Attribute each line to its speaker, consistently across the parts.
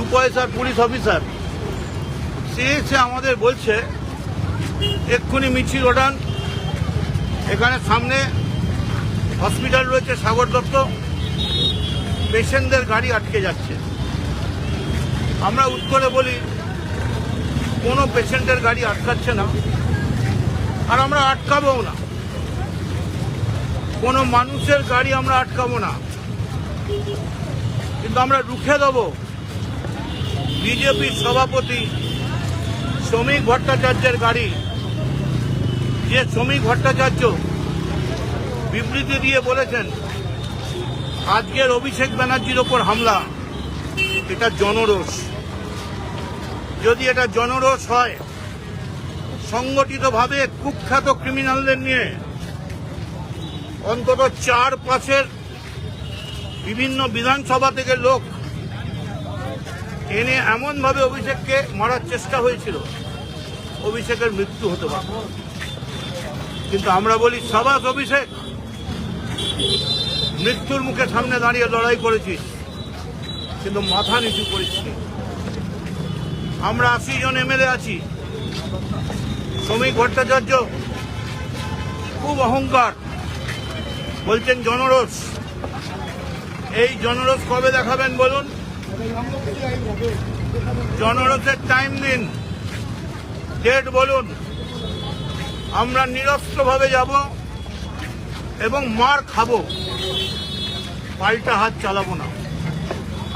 Speaker 1: দু পয়সার police officer, সে এসে আমাদের বলছে এক্ষুনি মিছিল ওঠান, এখানে সামনে হসপিটাল রয়েছে সাগর দত্ত, পেশেন্টদের গাড়ি আটকে যাচ্ছে। আমরা উত্তরে বলি কোনো পেশেন্টের গাড়ি আটকাচ্ছে না, আর আমরা আটকাবও না, কোনো মানুষের গাড়ি আমরা আটকাবো না, কিন্তু আমরা রুখে দেব বিজেপির সভাপতি শ্রমিক ভট্টাচার্যের গাড়ি। যে শ্রমিক ভট্টাচার্য বিবৃতি দিয়ে বলেছেন আজকের অভিষেক ব্যানার্জির ওপর হামলা এটা জনরোষ। যদি এটা জনরোষ হয়, সংগঠিতভাবে কুখ্যাত ক্রিমিনালদের নিয়ে অন্তত 4-5 বিভিন্ন বিধানসভা থেকে লোক এনে এমনভাবে অভিষেককে মারার চেষ্টা হয়েছিল, অভিষেকের মৃত্যু হতে পারে। কিন্তু আমরা বলি সাবাস অভিষেক, মৃত্যুর মুখে সামনে দাঁড়িয়ে লড়াই করেছিস, কিন্তু মাথা নিচু করিসনি। আমরা 80 জন এমএলএ আছি, শ্রমিক ভট্টাচার্য খুব অহংকার, বলছেন জনরোষ। এই জনরোষ কবে দেখাবেন বলুন? জনরোষের টাইম দিন, ডেট বলুন। আমরা নিরস্ত্রভাবে যাব এবং মার খাবো, পাল্টা হাত চালাবো না।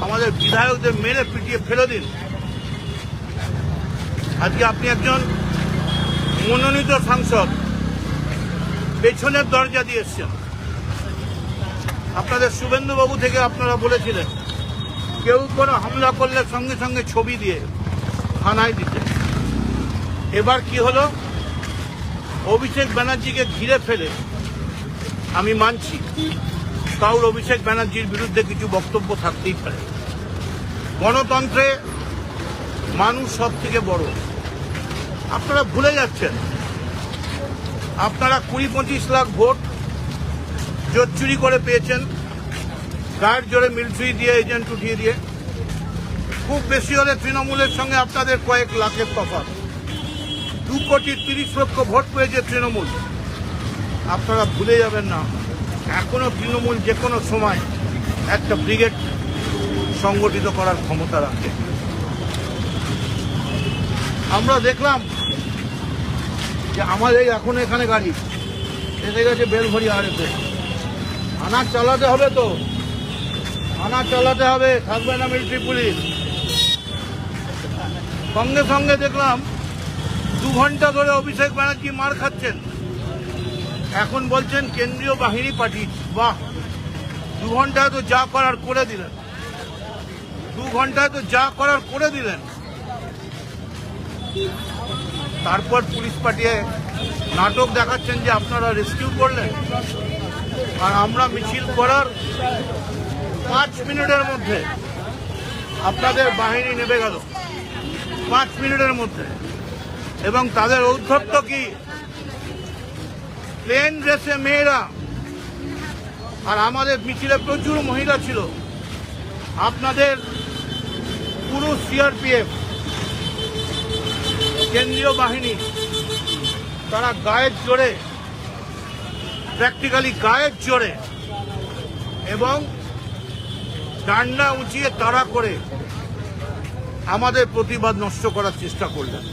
Speaker 1: আমাদের বিধায়কদের মেরে পিটিয়ে ফেলে দিন। আজকে আপনি একজন মনোনীত সাংসদ, পেছনের দরজা দিয়ে এসছেন। আপনাদের শুভেন্দুবাবু থেকে আপনারা বলেছিলেন কেউ কোনো হামলা করলে সঙ্গে সঙ্গে ছবি দিয়ে থানায় দিতে। এবার কি হলো? অভিষেক ব্যানার্জিকে ঘিরে ফেলে, আমি মানছি কারোর অভিষেক ব্যানার্জির বিরুদ্ধে কিছু বক্তব্য থাকতেই পারে। গণতন্ত্রে মানুষ সব থেকে বড়। আপনারা ভুলে যাচ্ছেন, আপনারা 20-25 লাখ ভোট জোর চুরি করে পেয়েছেন, গায়ের জোরে মিলিটারি দিয়ে, এজেন্ট উঠিয়ে দিয়ে। খুব বেশি হলে তৃণমূলের সঙ্গে আপনাদের কয়েক লাখের তফাৎ। 2,30,00,000 ভোট পেয়েছে তৃণমূল। আপনারা ভুলে যাবেন না, এখনো তৃণমূল যে কোনো সময় একটা ব্রিগেড সংগঠিত করার ক্ষমতা রাখে। আমরা দেখলাম যে আমাদের এখন এখানে গাড়ি এসে গেছে বেলঘড়ি আড়েতে। থানা চালাতে হবে তো, থানা চালাতে হবে, থাকবে না মিলিটারি পুলিশ। সঙ্গে সঙ্গে দেখলাম 2 ঘন্টা ধরে অভিষেক ব্যানার্জি মার খাচ্ছেন, এখন বলছেন কেন্দ্রীয় বাহিনী পাঠিয়েছি। বাহ, 2 ঘন্টায় তো যা করার করে দিলেন, 2 ঘন্টায় তো যা করার করে দিলেন। তারপর পুলিশ পাঠিয়ে নাটক দেখাচ্ছেন যে আপনারা রেস্কিউ করলেন। আর আমরা মিছিল করার 5 মিনিটের মধ্যে আপনাদের বাহিনী নেমে গেল, 5 মিনিটের মধ্যে। এবং তাদের ঔদ্ধত্য কি? প্লেন ড্রেসে মেয়েরা, আর আমাদের মিছিলে প্রচুর মহিলা ছিল। আপনাদের পুরো সিআরপিএফ, কেন্দ্রীয় বাহিনী, তারা গায়ের জোরে, প্র্যাকটিক্যালি গায়ের জোরে এবং ডান্ডা উঁচিয়ে তাড়া করে আমাদের প্রতিবাদ নষ্ট করার চেষ্টা করলেন।